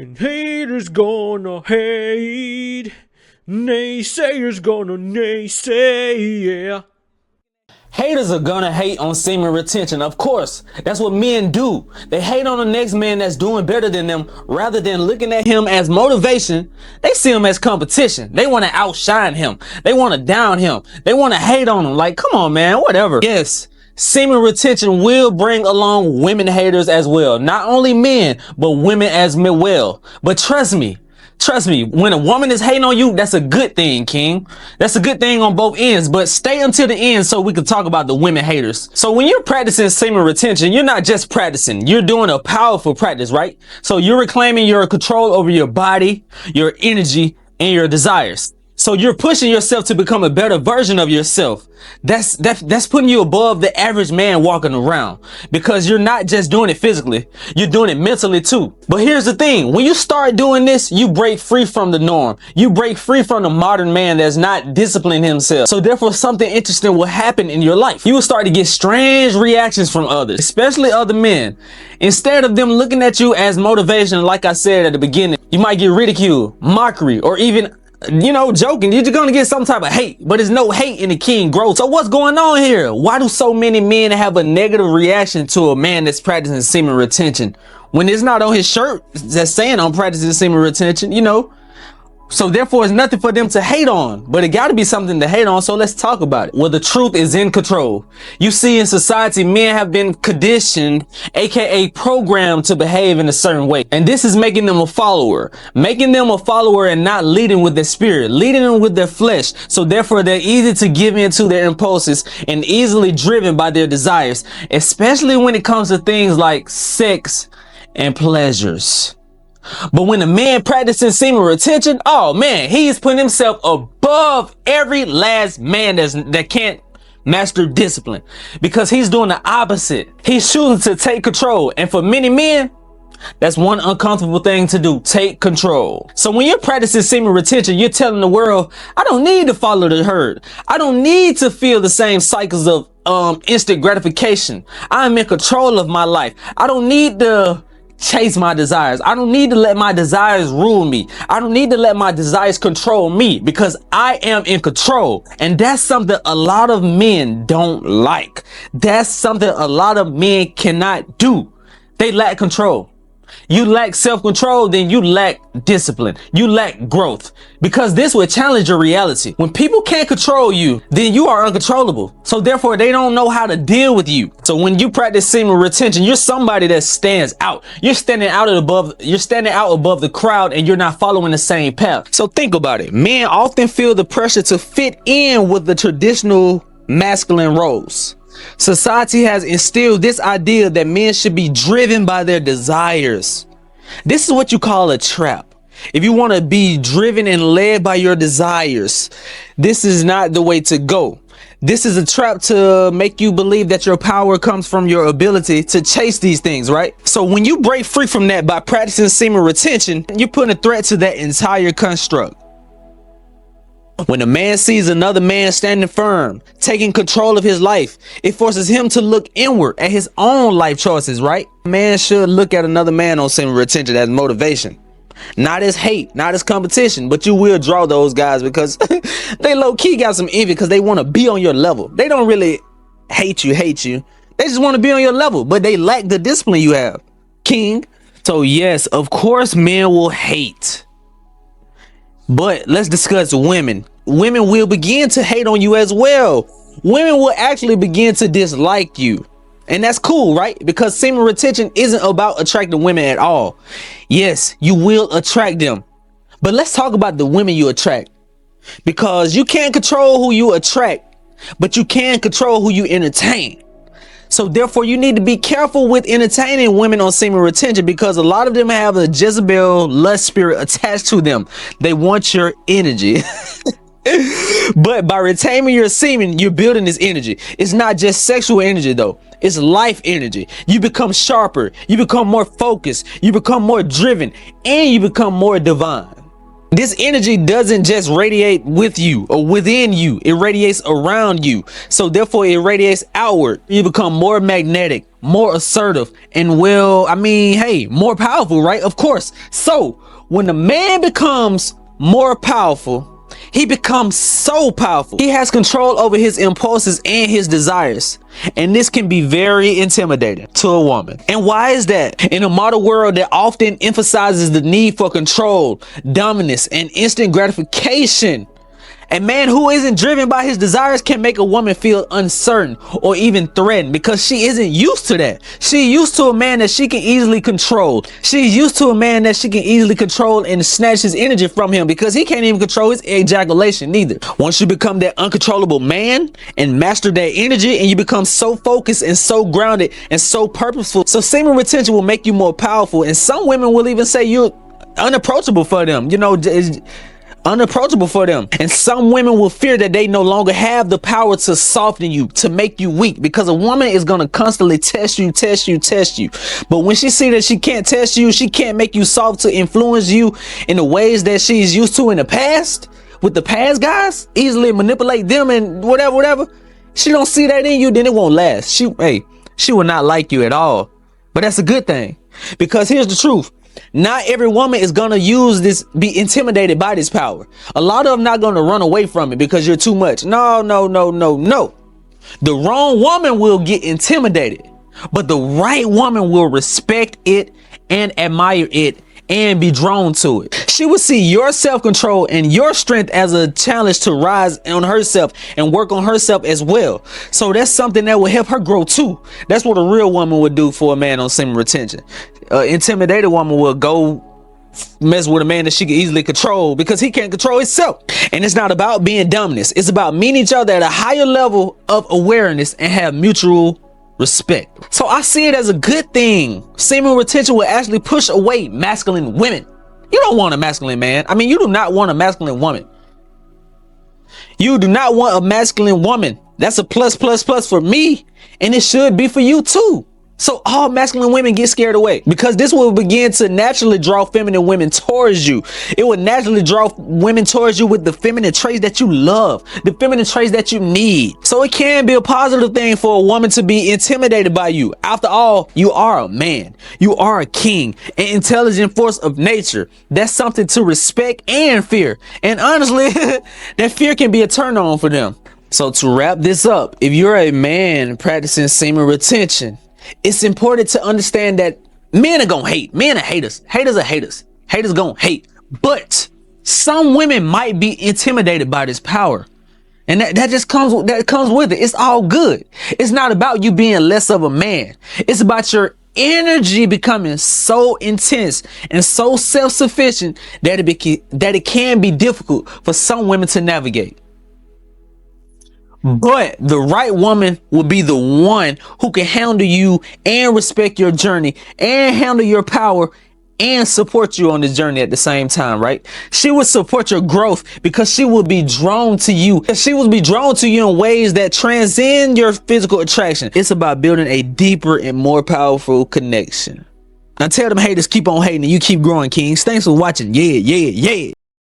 And haters gonna hate, naysayers gonna naysay, yeah. Haters are gonna hate on semen retention. Of course, that's what men do. They hate on the next man that's doing better than them. Rather than looking at him as motivation, they see him as competition. They want to outshine him. They want to down him. They want to hate on him. Like, come on, man, whatever. Yes, semen retention will bring along women haters as well. Not only men, but women as well. But trust me, when a woman is hating on you, that's a good thing, King. That's a good thing on both ends, but stay until the end so we can talk about the women haters. So when you're practicing semen retention, you're not just practicing, you're doing a powerful practice, right? So you're reclaiming your control over your body, your energy, and your desires. So you're pushing yourself to become a better version of yourself. That's putting you above the average man walking around, because you're not just doing it physically, you're doing it mentally too. But here's the thing, when you start doing this, you break free from the norm. You break free from the modern man that's not disciplining himself. So therefore something interesting will happen in your life. You will start to get strange reactions from others, especially other men. Instead of them looking at you as motivation, like I said at the beginning, you might get ridiculed, mockery, or even joking. You're gonna get some type of hate, but there's no hate in the king growth. So what's going on here? Why do so many men have a negative reaction to a man that's practicing semen retention when it's not on his shirt that's saying I'm practicing semen retention, So therefore it's nothing for them to hate on, but it got to be something to hate on. So let's talk about it. Well, the truth is in control. You see, in society, men have been conditioned, aka programmed, to behave in a certain way. And this is making them a follower and not leading with their spirit, leading them with their flesh. So therefore they're easy to give in to their impulses and easily driven by their desires, especially when it comes to things like sex and pleasures. But when a man practicing semen retention, oh man, he's putting himself above every last man that can't master discipline, because he's doing the opposite. He's choosing to take control. And for many men, that's one uncomfortable thing to do, take control. So when you're practicing semen retention, you're telling the world, I don't need to follow the herd. I don't need to feel the same cycles of instant gratification. I'm in control of my life. I don't need to chase my desires. I don't need to let my desires rule me. I don't need to let my desires control me, because I am in control. And that's something a lot of men don't like. That's something a lot of men cannot do. They lack control. You lack self-control, then you lack discipline. You lack growth, because this will challenge your reality. When people can't control you, then you are uncontrollable. So therefore they don't know how to deal with you. So when you practice semen retention, you're somebody that stands out. You're standing out above the crowd, and you're not following the same path. So think about it. Men often feel the pressure to fit in with the traditional masculine roles. Society has instilled this idea that men should be driven by their desires. This is what you call a trap. If you want to be driven and led by your desires, this is not the way to go. This is a trap to make you believe that your power comes from your ability to chase these things, right? So when you break free from that by practicing semen retention, you're putting a threat to that entire construct. When a man sees another man standing firm, taking control of his life, it forces him to look inward at his own life choices, right? A man should look at another man on semen retention as motivation, not as hate, not as competition. But you will draw those guys because they low-key got some envy, because they want to be on your level. They don't really hate you. They just want to be on your level, but they lack the discipline you have, King. So yes, of course men will hate. But let's discuss women. Women will begin to hate on you as well. Women will actually begin to dislike you. And that's cool, right? Because semen retention isn't about attracting women at all. Yes, you will attract them. But let's talk about the women you attract. Because you can't control who you attract, but you can control who you entertain. So therefore you need to be careful with entertaining women on semen retention, because a lot of them have a Jezebel lust spirit attached to them. They want your energy. But by retaining your semen, you're building this energy. It's not just sexual energy though, it's life energy. You become sharper, you become more focused, you become more driven, and you become more divine. This energy doesn't just radiate with you or within you, it radiates around you. So therefore it radiates outward. You become more magnetic, more assertive, and more powerful, right? Of course. So when a man becomes more powerful, he becomes so powerful. He has control over his impulses and his desires. And this can be very intimidating to a woman. And why is that? In a modern world that often emphasizes the need for control, dominance, and instant gratification, a man who isn't driven by his desires can make a woman feel uncertain or even threatened because she isn't used to that. She's used to a man that she can easily control. She's used to a man that she can easily control and snatch his energy from him because he can't even control his ejaculation neither. Once you become that uncontrollable man and master that energy, and you become so focused and so grounded and so purposeful, so semen retention will make you more powerful. And some women will even say you're unapproachable for them. Unapproachable for them. And some women will fear that they no longer have the power to soften you, to make you weak, because a woman is going to constantly test you. But when she see that she can't test you, she can't make you soft to influence you in the ways that she's used to in the past, with the past guys, easily manipulate them and whatever. She don't see that in you, then it won't last. She will not like you at all. But that's a good thing, because here's the truth. Not every woman is gonna be intimidated by this power. A lot of them not gonna run away from it because you're too much. No. The wrong woman will get intimidated, but the right woman will respect it and admire it and be drawn to it. She will see your self-control and your strength as a challenge to rise on herself and work on herself as well. So that's something that will help her grow too. That's what a real woman would do for a man on semen retention. Intimidated woman will go mess with a man that she can easily control because he can't control himself. And it's not about being dominant. It's about meeting each other at a higher level of awareness and have mutual respect. So I see it as a good thing. Semen retention will actually push away masculine women. You don't want a masculine man. You do not want a masculine woman. You do not want a masculine woman. That's a plus for me, and it should be for you too. So all masculine women get scared away, because this will begin to naturally draw feminine women towards you. It will naturally draw women towards you with the feminine traits that you love, the feminine traits that you need. So it can be a positive thing for a woman to be intimidated by you. After all, you are a man. You are a king, an intelligent force of nature. That's something to respect and fear. And honestly, that fear can be a turn on for them. So to wrap this up, if you're a man practicing semen retention, it's important to understand that men are gonna hate. Men are haters. Haters are haters. Haters gonna hate. But some women might be intimidated by this power. And that just comes with it. It's all good. It's not about you being less of a man. It's about your energy becoming so intense and so self-sufficient that it can be difficult for some women to navigate. But the right woman will be the one who can handle you and respect your journey and handle your power and support you on this journey at the same time, right? She will support your growth because she will be drawn to you. She will be drawn to you in ways that transcend your physical attraction. It's about building a deeper and more powerful connection. Now tell them haters keep on hating and you keep growing, kings. Thanks for watching. Yeah.